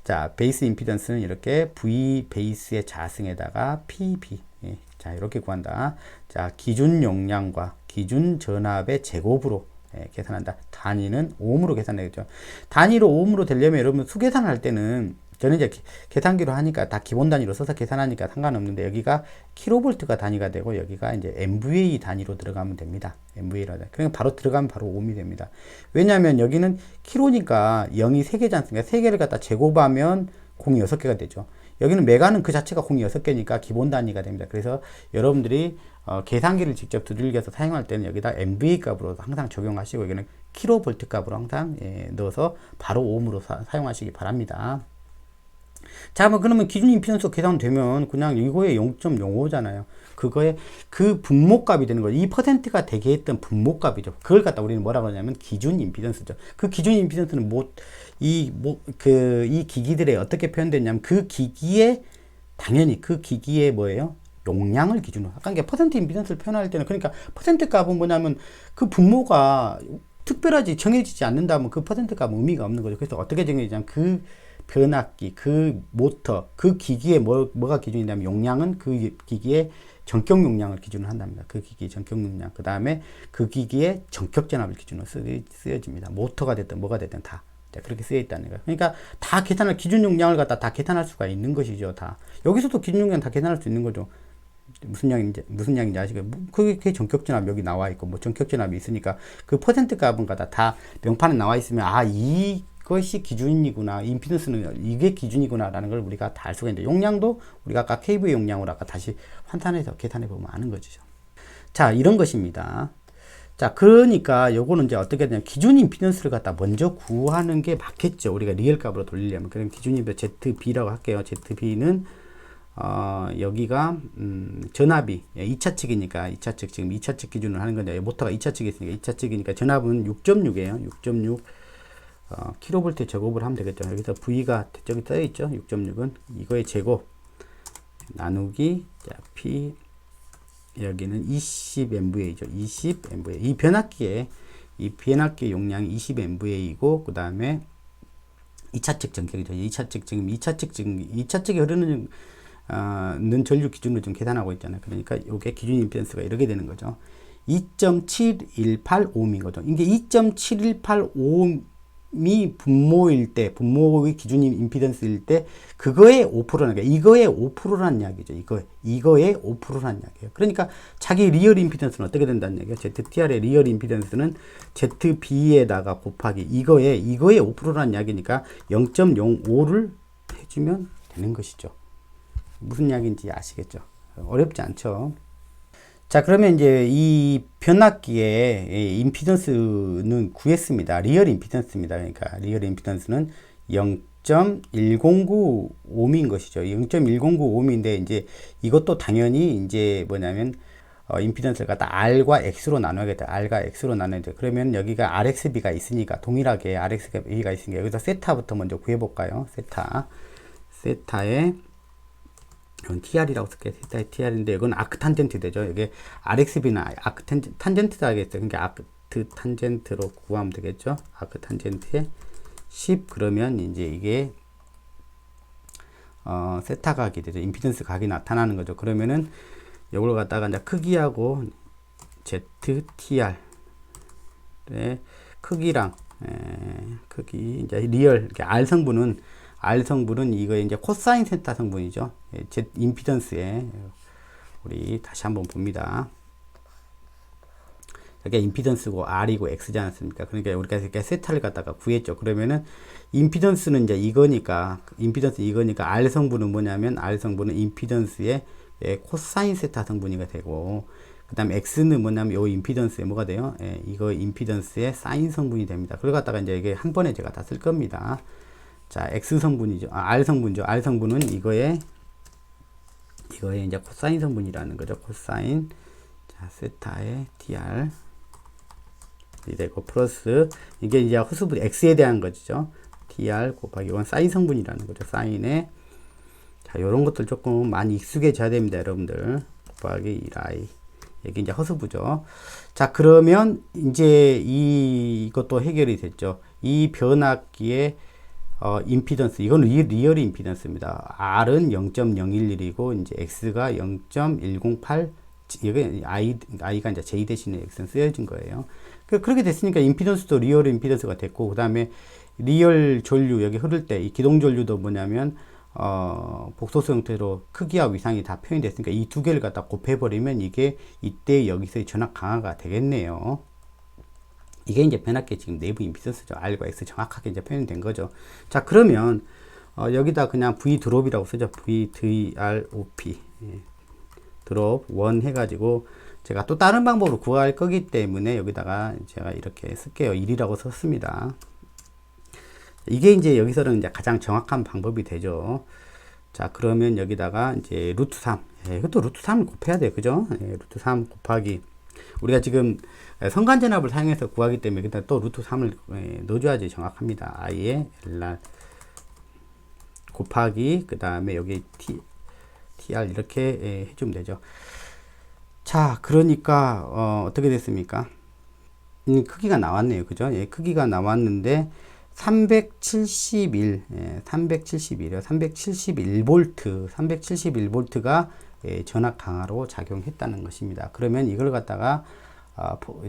자, 베이스 임피던스는 이렇게 V 베이스의 자승에다가 PB. 예. 자, 이렇게 구한다. 자, 기준 용량과 기준 전압의 제곱으로 계산한다. 단위는 ohm으로 계산하겠죠. 단위로 ohm으로 되려면 여러분 수계산을 할 때는 저는 이제 계산기로 하니까 다 기본 단위로 써서 계산하니까 상관없는데 여기가 킬로볼트가 단위가 되고 여기가 이제 MVA 단위로 들어가면 됩니다. MVA로. 그러니까 바로 들어가면 바로 ohm이 됩니다. 왜냐하면 여기는 킬로니까 0이 3개지 않습니까? 3개를 갖다 제곱하면 공이 6개가 되죠. 여기는 메가는 그 자체가 공이 6개니까 기본 단위가 됩니다. 그래서 여러분들이 계산기를 직접 두들겨서 사용할 때는 여기다 MVA 값으로 항상 적용하시고 여기는 킬로볼트 값으로 항상 넣어서 바로 ohm으로 사용하시기 바랍니다. 자, 뭐 그러면 기준 임피던스 계산되면 그냥 이거에 0.05잖아요. 그거에 그 분모값이 되는 거죠. 2%가 되게 했던 분모값이죠. 그걸 갖다 우리는 뭐라 그러냐면 기준 임피던스죠. 그 기준 임피던스는 이 기기들에 어떻게 표현됐냐면 그 기기에 당연히 그 기기에 뭐예요? 용량을 기준으로. 아까 이게 퍼센트 임피던스를 표현할 때는 그러니까 퍼센트 값은 뭐냐면 그 분모가 특별하지 정해지지 않는다면 그 퍼센트 값은 의미가 없는 거죠. 그래서 어떻게 정해지냐면 그 변압기, 그 모터, 그 기기에 뭐가 기준이냐면 용량은 그 기기의 전격 용량을 기준으로 한답니다. 그 기기의 전격 용량. 그 다음에 그 기기의 전격 전압을 기준으로 쓰여집니다. 모터가 됐든 뭐가 됐든 다. 자, 그렇게 쓰여 있다는 거예요. 그러니까 다 계산할 기준 용량을 갖다 다 계산할 수가 있는 것이죠. 다. 여기서도 기준 용량 다 계산할 수 있는 거죠. 무슨 양인지 아시겠어요? 그게 전격 전압 여기 나와 있고 뭐 전격 전압이 있으니까 그 퍼센트 값은 갖다 다 명판에 나와 있으면 이것이 기준이구나. 임피던스는 이게 기준이구나라는 걸 우리가 다 알 수가 있는데 용량도 우리가 아까 KV 용량으로 아까 다시 환산해서 계산해 보면 아는 거죠. 자, 이런 것입니다. 자, 그러니까 요거는 이제 어떻게 되냐면 기준 임피던스를 갖다 먼저 구하는 게 맞겠죠. 우리가 리얼 값으로 돌리려면. 그럼 기준 임피던스 ZB라고 할게요. ZB는 여기가 전압이 2차 측이니까 2차 측 지금 2차 측 기준으로 하는 건데 모터가 2차 측에 있으니까 2차 측이니까 전압은 6.6이에요. 6.6 킬로볼트 제곱을 하면 되겠죠. 여기서 V가 저기 떠 있죠. 6.6은 이거의 제곱 나누기 자, P 여기는 20MVA죠. 20MVA. 이 변압기의 용량이 20MVA이고, 그 다음에 2차측 전격이죠. 2차측에 흐르는 는 전류 기준으로 좀 계산하고 있잖아요. 그러니까 이게 기준 임피던스가 이렇게 되는 거죠. 2.7185인 거죠. 이게 2.7185이 분모일 때, 분모의 기준 임피던스일 때, 그거의 5%라는 게, 이거의 5%라는 이야기죠. 이거의 5%라는 이야기예요. 그러니까 자기 리얼 임피던스는 어떻게 된다는 얘기예요. ZTR의 리얼 임피던스는 ZB에다가 곱하기 이거의 5%라는 이야기니까 0.05를 해주면 되는 것이죠. 무슨 이야기인지 아시겠죠? 어렵지 않죠? 자, 그러면 이제 이 변압기의 임피던스는 구했습니다. 리얼 임피던스입니다. 그러니까 리얼 임피던스는 0.1095옴인 것이죠. 0.1095옴인데 이제 이것도 당연히 이제 뭐냐면 임피던스를 갖다 R과 X로 나눠야겠다. R과 X로 나눠야 돼. 그러면 여기가 RXB가 있으니까 동일하게 RXB가 있으니까 여기서 세타부터 먼저 구해볼까요? 세타에 이건 TR이라고 쓸게요. 세타의 TR인데 이건 아크 탄젠트 되죠. 이게 RXB는 아크 탄젠트다 하겠어요. 그러니까 아크 탄젠트로 구하면 되겠죠. 아크 탄젠트에 10 그러면 이제 이게 세타 각이 되죠. 임피던스 각이 나타나는 거죠. 그러면은 이걸 갖다가 이제 크기하고 ZTR의 크기랑 크기 이제 리얼 R 성분은 이거 이제 코사인 세타 성분이죠. Z 임피던스에 우리 다시 한번 봅니다. 이게 임피던스고 R이고 X지 않습니까? 그러니까 우리가 이렇게 세타를 갖다가 구했죠. 그러면은 임피던스는 이제 이거니까 R 성분은 뭐냐면 R 성분은 임피던스의 코사인 세타 성분이가 되고, 그 다음에 X는 뭐냐면 요 임피던스에 뭐가 돼요? 이거 임피던스의 사인 성분이 됩니다. 그걸 갖다가 이제 이게 한 번에 제가 다 쓸 겁니다. 자, X 성분이죠. R 성분이죠. R 성분은 이거에 이제 코사인 성분이라는 거죠. 코사인. 자, 세타의 TR. 이 되고, 플러스, 이게 이제 허수분 X에 대한 거죠. TR 곱하기, 이건 사인 성분이라는 거죠. 사인에. 자, 요런 것들 조금 많이 익숙해져야 됩니다, 여러분들. 곱하기 1i. 이게 이제 허수부죠. 자, 그러면 이제 이것도 해결이 됐죠. 이 변압기의 임피던스, 이건 리얼 임피던스입니다. R은 0.011이고, 이제 X가 0.108, 이게 I가 이제 J 대신에 X는 쓰여진 거예요. 그렇게 됐으니까 임피던스도 리얼 임피던스가 됐고, 그 다음에 리얼 전류, 여기 흐를 때, 이 기동 전류도 뭐냐면, 복소수 형태로 크기와 위상이 다 표현이 됐으니까 이 두 개를 갖다 곱해버리면 이게 이때 여기서의 전압 강화가 되겠네요. 이게 이제 변압기 지금 내부 임피던스죠. R과 X 정확하게 이제 표현된 거죠. 자, 그러면 여기다 그냥 V 드롭이라고 쓰죠. V DROP 드롭 1 해가지고 제가 또 다른 방법으로 구할 거기 때문에 여기다가 제가 이렇게 쓸게요. 1이라고 썼습니다. 이게 이제 여기서는 이제 가장 정확한 방법이 되죠. 자, 그러면 여기다가 이제 루트 3. 이것도 루트 3을 곱해야 돼요. 그죠? 루트 3 곱하기. 우리가 지금 성간전압을 사용해서 구하기 때문에 일단 또 루트 3을 넣어줘야지 정확합니다. i의 LR 곱하기, 그 다음에 여기 TR 이렇게 해주면 되죠. 자, 그러니까, 어떻게 됐습니까? 크기가 나왔네요. 그죠? 크기가 나왔는데, 371이요. 371V. 전압 강화로 작용했다는 것입니다. 그러면 이걸 갖다가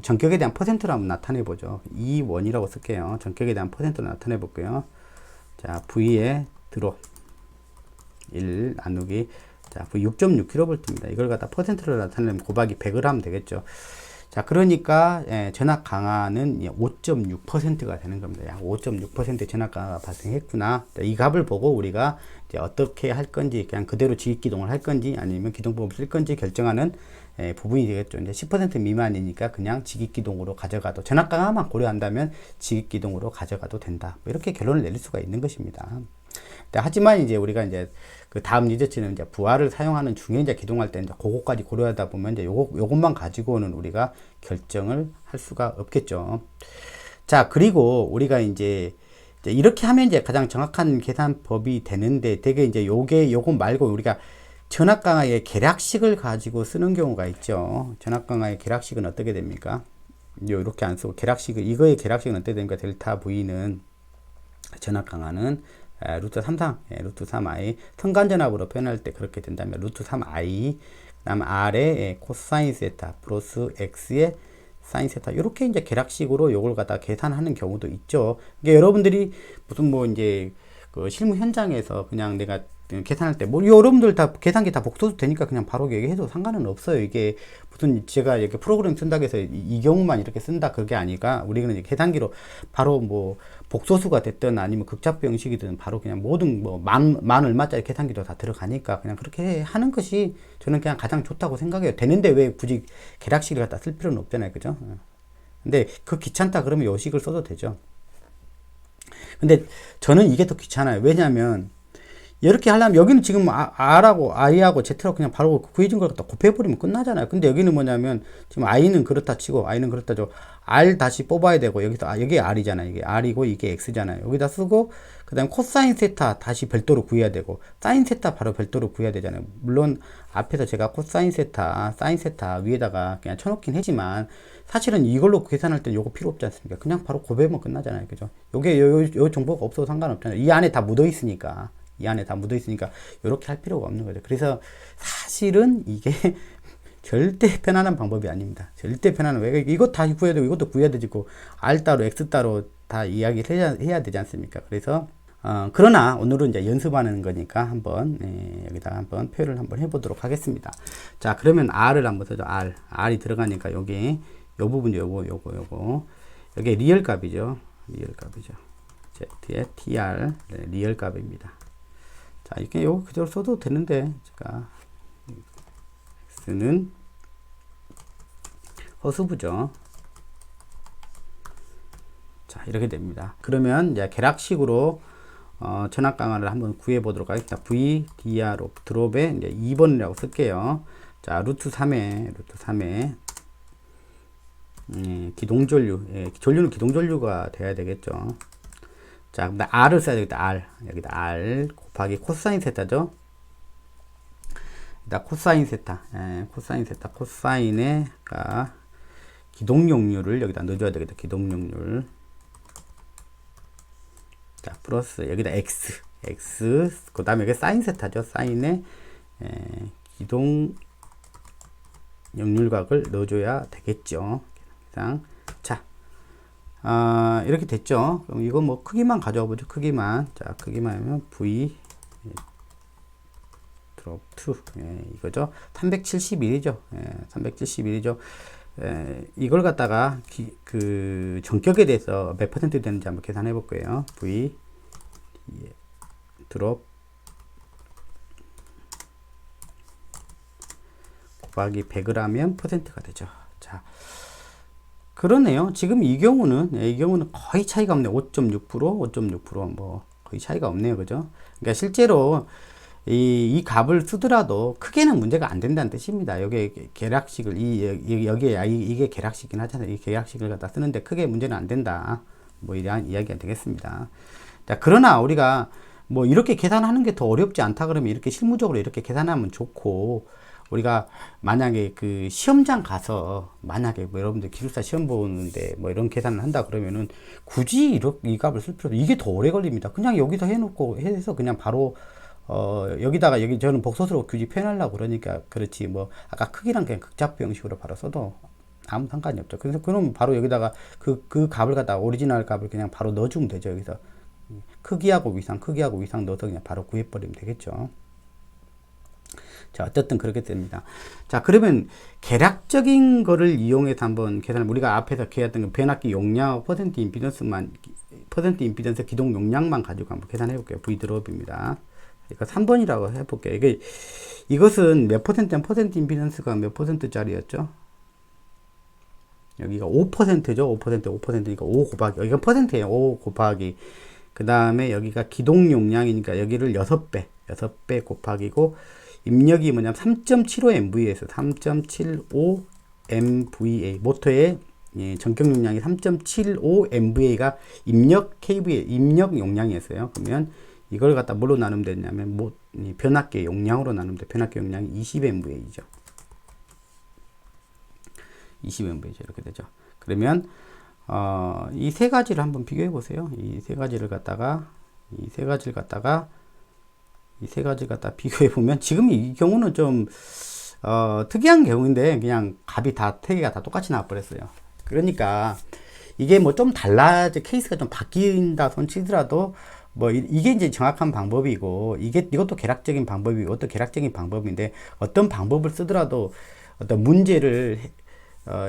전격에 대한 퍼센트로 한번 나타내 보죠. 2원이라고 쓸게요. 전격에 대한 퍼센트로 나타내 볼게요. 자, V에 드롭 1 나누기, 자, V 6.6kV입니다. 이걸 갖다 퍼센트로 나타내면 곱하기 100을 하면 되겠죠. 자, 그러니까 전압 강화는 5.6%가 되는 겁니다. 약 5.6% 전압 강화가 발생했구나. 이 값을 보고 우리가 이제 어떻게 할 건지, 그냥 그대로 지기 기동을 할 건지 아니면 기동법을 쓸 건지 결정하는 부분이 되겠죠. 이제 10% 미만이니까 그냥 지기 기동으로 가져가도, 전압 강화만 고려한다면 지기 기동으로 가져가도 된다. 뭐 이렇게 결론을 내릴 수가 있는 것입니다. 하지만 이제 우리가 이제 그 다음 리서치는 이제 부하를 사용하는 중에 이제 기동할 때 이제 그거까지 고려하다 보면 이제 요것만 가지고는 우리가 결정을 할 수가 없겠죠. 자, 그리고 우리가 이제 이렇게 하면 이제 가장 정확한 계산법이 되는데, 되게 이제 요것 말고 우리가 전압 강화의 계략식을 가지고 쓰는 경우가 있죠. 전압 강화의 계략식은 어떻게 됩니까? 이렇게 안 쓰고 계략식을, 이거의 계략식은 어떻게 됩니까? 델타 V는 전압 강화는 루트 3i 선간전압으로 표현할 때 그렇게 된다면 루트 3i 그다음 r의 코사인 세타 플러스 x의 사인 세타 이렇게 이제 계략식으로 요걸 갖다 계산하는 경우도 있죠. 이게 여러분들이 무슨 뭐 이제 그 실무 현장에서 그냥 내가 계산할 때 뭐 여러분들 다 계산기 다 복소도 되니까 그냥 바로 얘기해도 상관은 없어요. 이게 무슨 제가 이렇게 프로그램 쓴다고 해서 이 경우만 이렇게 쓴다 그게 아니라 우리는 이제 계산기로 바로 뭐 복소수가 됐든 아니면 극좌표 형식이든 바로 그냥 모든 뭐 만 얼마짜리 계산기도 다 들어가니까 그냥 그렇게 하는 것이 저는 그냥 가장 좋다고 생각해요. 되는데 왜 굳이 계략식을 갖다 쓸 필요는 없잖아요. 그죠? 근데 그 귀찮다 그러면 요식을 써도 되죠. 근데 저는 이게 더 귀찮아요. 왜냐면 이렇게 하려면 여기는 지금 R하고 I하고 Z라고 그냥 바로 구해진 걸 갖다 곱해버리면 끝나잖아요. 근데 여기는 뭐냐면 지금 I는 그렇다 치고 I는 그렇다 죠 R 다시 뽑아야 되고 여기서 여기 R이잖아요. 이게 R이고 이게 X잖아요. 여기다 쓰고 그 다음에 코사인 세타 다시 별도로 구해야 되고 사인 세타 바로 별도로 구해야 되잖아요. 물론 앞에서 제가 코사인 세타 사인 세타 위에다가 그냥 쳐놓긴 했지만 사실은 이걸로 계산할 때 요거 필요 없지 않습니까? 그냥 바로 곱하면 끝나잖아요. 그죠? 요게 요 정보가 없어도 상관없잖아요. 이 안에 다 묻어 있으니까. 이 안에 다 묻어 있으니까 이렇게 할 필요가 없는 거죠. 그래서 사실은 이게 절대 편안한 방법이 아닙니다. 절대 편안한 왜 이것 다 구해야 되고 이것도 구해야 되고 R 따로 X 따로 다 이야기를 해야 되지 않습니까? 그래서 그러나 오늘은 이제 연습하는 거니까 한번 여기다 한번 표현을 한번 해보도록 하겠습니다. 자 그러면 R을 한번 써줘. R이 들어가니까 여기 요 부분 요거 여기 리얼 값이죠. 리얼 값이죠. Z의 TR 리얼 값입니다. 자, 이렇게 요거 그대로 써도 되는데, 제가, X는 허수부죠. 자, 이렇게 됩니다. 그러면 이제 계략식으로, 전압 강화를 한번 구해 보도록 하겠습니다. V, dr, 드롭에 이제 2번이라고 쓸게요. 자, 루트 3에, 기동전류, 전류는 기동전류가 돼야 되겠죠. 자, 그다음 R을 써야 되겠다. R. 여기다 R 곱하기 코사인 세타죠. 코사인 세타. 코사인 세타. 코사인에가 기동용률을 여기다 넣어줘야 되겠다. 기동용률. 자, 플러스 여기다 X. 그 다음에 여기 사인 세타죠. 사인에 기동용률각을 넣어줘야 되겠죠. 자. 이렇게 됐죠. 그럼 이거 뭐 크기만 가져와 보죠. 크기만. 자, 크기만 하면 V 드롭 2. 이거죠. 371이죠. 371이죠. 이걸 갖다가 그 전격에 대해서 몇 퍼센트 되는지 한번 계산해 볼 거예요. V 드롭 곱하기 100을 하면 퍼센트가 되죠. 자. 그러네요. 지금 이 경우는 거의 차이가 없네요. 5.6%, 뭐, 거의 차이가 없네요. 그죠? 그러니까 실제로 이 값을 쓰더라도 크게는 문제가 안 된다는 뜻입니다. 여기에 계략식을, 여기에, 이게 계략식이긴 하잖아요. 이 계략식을 갖다 쓰는데 크게 문제는 안 된다. 뭐, 이러한 이야기가 되겠습니다. 자, 그러나 우리가 뭐, 이렇게 계산하는 게 더 어렵지 않다 그러면 이렇게 실무적으로 이렇게 계산하면 좋고, 우리가 만약에 그 시험장 가서 만약에 뭐 여러분들 기술사 시험 보는데 뭐 이런 계산을 한다 그러면은 굳이 이 값을 쓸 필요도 이게 더 오래 걸립니다. 그냥 여기서 해놓고 해서 그냥 바로 여기다가 저는 복소수로 굳이 표현하려고 그러니까 그렇지 뭐 아까 크기랑 그냥 극좌표 형식으로 바로 써도 아무 상관이 없죠. 그래서 그럼 바로 여기다가 그 값을 갖다가 오리지널 값을 그냥 바로 넣어주면 되죠. 여기서 크기하고 위상 넣어서 그냥 바로 구해버리면 되겠죠. 자, 어쨌든 그렇게 됩니다. 자, 그러면 계략적인 거를 이용해서 한번 계산을 우리가 앞에서 계획했던 그 변압기 용량 퍼센트 임피던스 기동 용량만 가지고 한번 계산해 볼게요. V 드롭입니다. 그러니까 3번이라고 해 볼게요. 이것은 몇 퍼센트면 퍼센트 임피던스가 몇 퍼센트짜리였죠? 여기가 5%죠. 5%니까 5 곱하기 여기가 퍼센트예요. 5 곱하기 그 다음에 여기가 기동 용량이니까 여기를 6배 곱하기고 입력이 뭐냐면 3.75 MVA에서 3.75 MVA 모터의 전격 용량이 3.75 MVA가 입력 KVA 입력 용량이었어요. 그러면 이걸 갖다 뭘로 나누면 되냐면 이 변압계 용량으로 나누면 돼. 변압계 용량이 20MVA죠. 20MVA죠. 이렇게 되죠. 그러면 이 세 가지를 한번 비교해 보세요. 이 세 가지를 갖다가 비교해 보면 지금 이 경우는 좀 특이한 경우인데 그냥 값이 다 세 개가 다 똑같이 나와 버렸어요. 그러니까 이게 뭐 좀 달라져 케이스가 좀 바뀐다 손 치더라도 뭐 이게 이제 정확한 방법이고 이것도 계략적인 방법이고 이것도 계략적인 방법인데 어떤 방법을 쓰더라도 어떤 문제를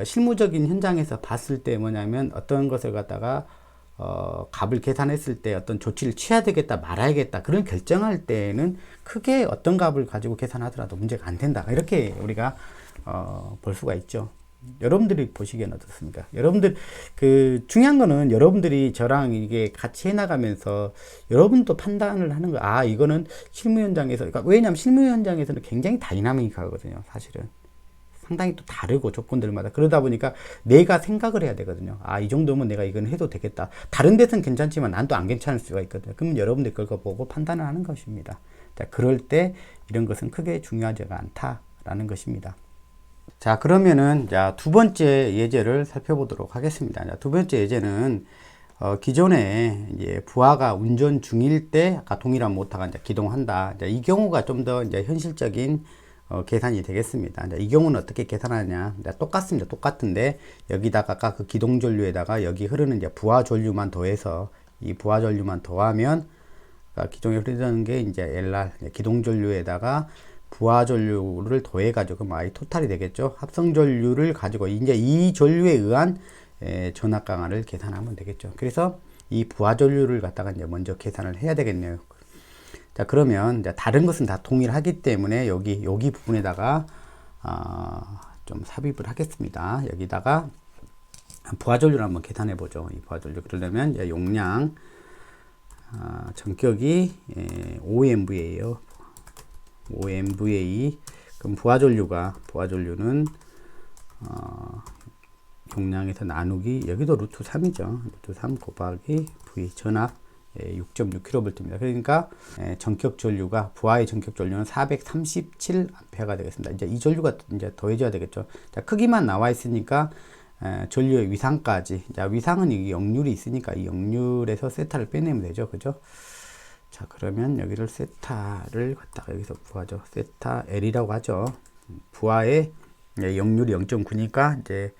실무적인 현장에서 봤을 때 뭐냐면 어떤 것을 갖다가 값을 계산했을 때 어떤 조치를 취해야 되겠다 말아야겠다 그런 결정할 때는 크게 어떤 값을 가지고 계산하더라도 문제가 안 된다 이렇게 우리가 볼 수가 있죠. 여러분들이 보시기엔 어떻습니까? 여러분들 중요한 거는 여러분들이 저랑 이게 같이 해나가면서 여러분도 판단을 하는 거. 아 이거는 실무 현장에서 그러니까 왜냐하면 실무 현장에서는 굉장히 다이나믹하거든요. 사실은 상당히 또 다르고 조건들마다 그러다 보니까 내가 생각을 해야 되거든요. 아 이 정도면 내가 이건 해도 되겠다. 다른 데서는 괜찮지만 난 또 안 괜찮을 수가 있거든요. 그럼 여러분들 그걸 보고 판단을 하는 것입니다. 자, 그럴 때 이런 것은 크게 중요하지가 않다라는 것입니다. 자, 그러면은 자, 두 번째 예제를 살펴보도록 하겠습니다. 자, 두 번째 예제는 기존에 이제 부하가 운전 중일 때 아까 동일한 모터가 이제 기동한다. 자, 이 경우가 좀 더 이제 현실적인 계산이 되겠습니다. 자, 이 경우는 어떻게 계산하냐? 자, 똑같습니다. 똑같은데 여기다가 아까 그 기동 전류에다가 여기 흐르는 이제 부하 전류만 더해서 이 부하 전류만 더하면 그러니까 기존에 흐르는 게 이제 LR 기동 전류에다가 부하 전류를 더해 가지고 I 토탈이 되겠죠. 합성 전류를 가지고 이제 이 전류에 의한 전압 강화를 계산하면 되겠죠. 그래서 이 부하 전류를 갖다가 이제 먼저 계산을 해야 되겠네요. 자, 그러면 이제 다른 것은 다 동일하기 때문에 여기 부분에다가 좀 삽입을 하겠습니다. 여기다가 부하 전류를 한번 계산해 보죠. 이 부하 전류 그러려면 이제 용량 전격이 5MVA예요. 5MVA. 그럼 부하 전류는 용량에서 나누기 여기도 루트 3이죠. 루트 3 곱하기 V 전압 6.6kV입니다. 그러니까 전격 전류가 부하의 전격 전류는 437A가 되겠습니다. 이제 이 전류가 이제 더해져야 되겠죠. 자, 크기만 나와 있으니까 전류의 위상까지. 자, 위상은 이 역률이 있으니까 이 역률에서 세타를 빼내면 되죠. 그죠? 자, 그러면 여기를 세타를 갖다가 여기서 부하죠. 세타 L이라고 하죠. 부하의 역률이 0.9니까 이제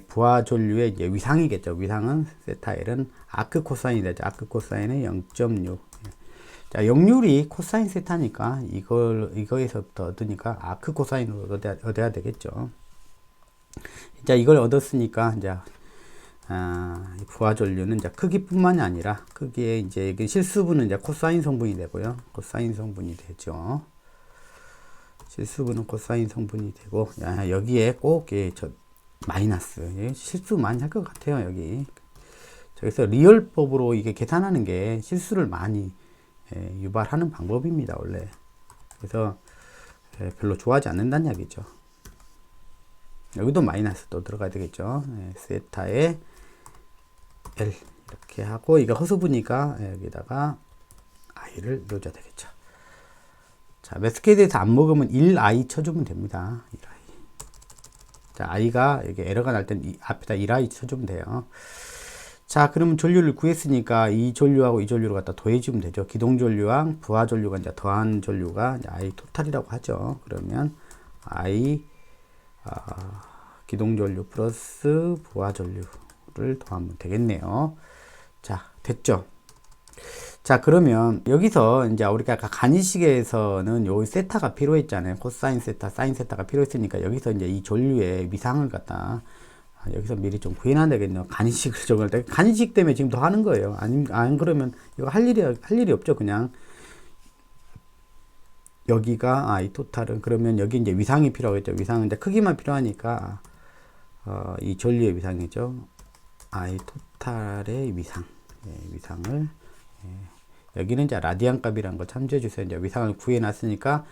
부하 전류의 이제 위상이겠죠. 위상은 세타 L은 아크 코사인이 되죠. 아크 코사인은 0.6. 자, 역률이 코사인 세타니까 이거에서부터 얻으니까 아크 코사인으로 얻어야 되겠죠. 자, 이걸 얻었으니까 이제 부하 전류는 이제 크기뿐만이 아니라 크기에 이제 여기 실수분은 이제 코사인 성분이 되고요. 코사인 성분이 되죠. 실수분은 코사인 성분이 되고 여기에 꼭 마이너스 실수 많이 할 것 같아요. 여기 그래서 리얼법으로 이게 계산하는 게 실수를 많이 유발하는 방법입니다. 원래 그래서 별로 좋아하지 않는다는 이야기죠. 여기도 마이너스 또 들어가야 되겠죠. 세타에 L 이렇게 하고 이거 허수부니까 여기다가 I를 넣어줘야 되겠죠. 자, 매스케이드에서 안 먹으면 1I 쳐주면 됩니다. 1I. 자, I가 여기 에러가 날 땐 앞에다 1I 쳐주면 돼요. 자, 그러면 전류를 구했으니까 이 전류하고 이 전류를 갖다 더해주면 되죠. 기동 전류와 부하 전류가 이제 더한 전류가 이제 I 토탈이라고 하죠. 그러면 I 기동 전류 플러스 부하 전류를 더하면 되겠네요. 자, 됐죠? 자, 그러면 여기서 이제 우리가 아까 간이식에서는 요 세타가 필요했잖아요. 코사인 세타, 사인 세타가 필요했으니까 여기서 이제 이 전류의 위상을 갖다 여기서 미리 좀 구해놔야 되겠네요. 간이식을 적을 때 간이식 때문에 지금 더 하는 거예요. 안 그러면 이거 할 일이 없죠. 그냥 여기가 이 토탈은 그러면 여기 이제 위상이 필요하겠죠. 위상은 이제 크기만 필요하니까 이 전류의 위상이죠. 이 토탈의 위상, 위상을 여기는 이제 라디안 값이라는 거 참조해 주세요. 이제 위상을 구해놨으니까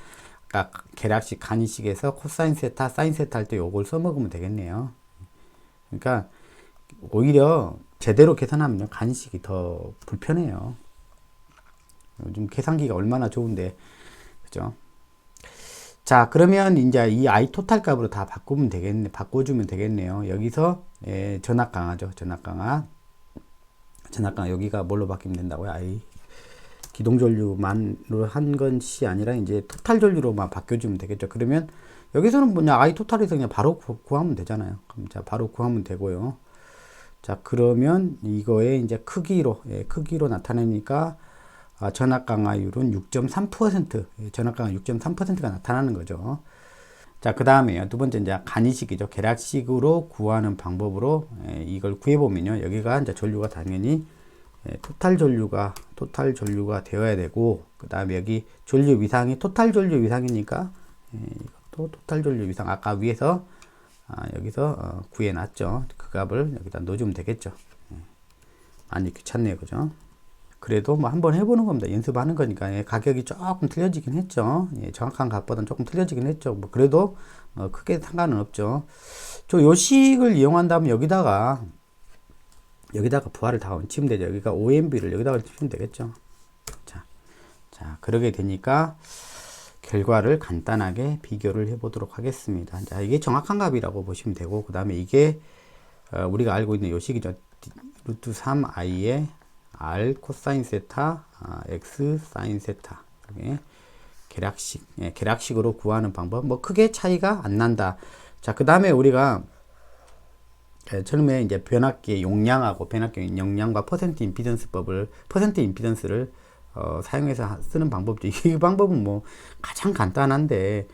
아까 계략식 간이식에서 코사인 세타, 사인 세타 할 때 요걸 써먹으면 되겠네요. 그러니까 오히려 제대로 계산하면요 간이식이 더 불편해요. 요즘 계산기가 얼마나 좋은데, 그죠? 자, 그러면 이제 이 I 토탈 값으로 다 바꿔주면 되겠네요. 여기서 전압 강화죠. 전압 강화 여기가 뭘로 바뀌면 된다고요? I 기동 전류만으로 한 것이 아니라 이제 토탈 전류로만 바뀌어주면 되겠죠. 그러면 여기서는 뭐냐, I 토탈에서 그냥 바로 구하면 되잖아요. 그럼 자, 바로 구하면 되고요. 자, 그러면 이거에 이제 크기로 나타내니까 전압 강화율은 6.3%, 전압 강화 6.3%가 나타나는 거죠. 자, 그 다음에요. 두 번째 이제 간이식이죠. 계량식으로 구하는 방법으로 이걸 구해보면요. 여기가 이제 전류가 당연히 토탈 전류가 되어야 되고, 그 다음에 여기 전류 위상이 토탈 전류 위상이니까 이것도 토탈 전류 위상 아까 위에서 여기서 구해놨죠. 그 값을 여기다 넣어주면 되겠죠. 많이 귀찮네요, 그죠? 그래도 뭐 한번 해보는 겁니다. 연습하는 거니까. 가격이 조금 틀려지긴 했죠. 정확한 값보다는 조금 틀려지긴 했죠. 뭐 그래도 크게 상관은 없죠. 저 요식을 이용한다면 여기다가 부하를 다 얹히면 되죠. 여기가 OMB를 여기다가 얹히면 되겠죠. 자, 그러게 되니까 결과를 간단하게 비교를 해 보도록 하겠습니다. 자, 이게 정확한 값이라고 보시면 되고, 그 다음에 이게 우리가 알고 있는 요식이죠. 루트 3i의 r 코사인 세타 x 사인 세타. 계략식으로 구하는 방법. 뭐 크게 차이가 안 난다. 자, 그 다음에 우리가 처음에 이제 변압기의 용량하고 변압기의 용량과 퍼센트 임피던스를 사용해서 쓰는 방법이죠. 이 방법은 뭐 가장 간단한데,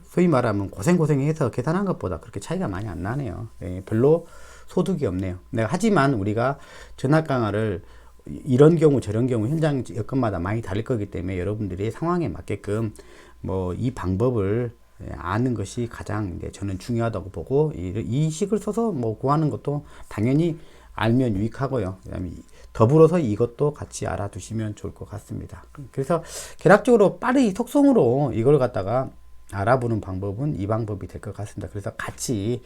소위 말하면 고생해서 계산한 것보다 그렇게 차이가 많이 안 나네요. 별로 소득이 없네요. 하지만 우리가 전압 강화를 이런 경우 저런 경우 현장 여건마다 많이 다를 거기 때문에 여러분들이 상황에 맞게끔 뭐 이 방법을 아는 것이 가장 이제 저는 중요하다고 보고, 이 식을 써서 뭐 구하는 것도 당연히 알면 유익하고요. 그다음에 더불어서 이것도 같이 알아두시면 좋을 것 같습니다. 그래서 계략적으로 빠르게 속성으로 이걸 갖다가 알아보는 방법은 이 방법이 될 것 같습니다. 그래서 같이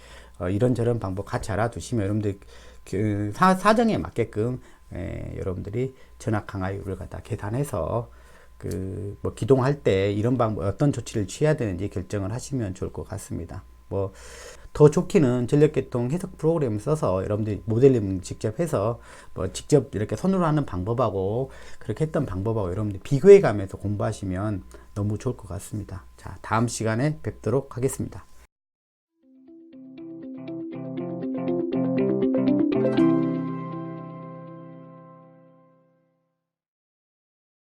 이런저런 방법 같이 알아두시면 여러분들 그 사정에 맞게끔 여러분들이 전압 강화율을 갖다 계산해서 그 뭐 기동할 때 이런 방법 어떤 조치를 취해야 되는지 결정을 하시면 좋을 것 같습니다. 뭐 더 좋기는 전력계통 해석 프로그램을 써서 여러분들이 모델링 직접 해서 뭐 직접 이렇게 손으로 하는 방법하고 그렇게 했던 방법하고 여러분들 비교해 가면서 공부하시면 너무 좋을 것 같습니다. 자, 다음 시간에 뵙도록 하겠습니다.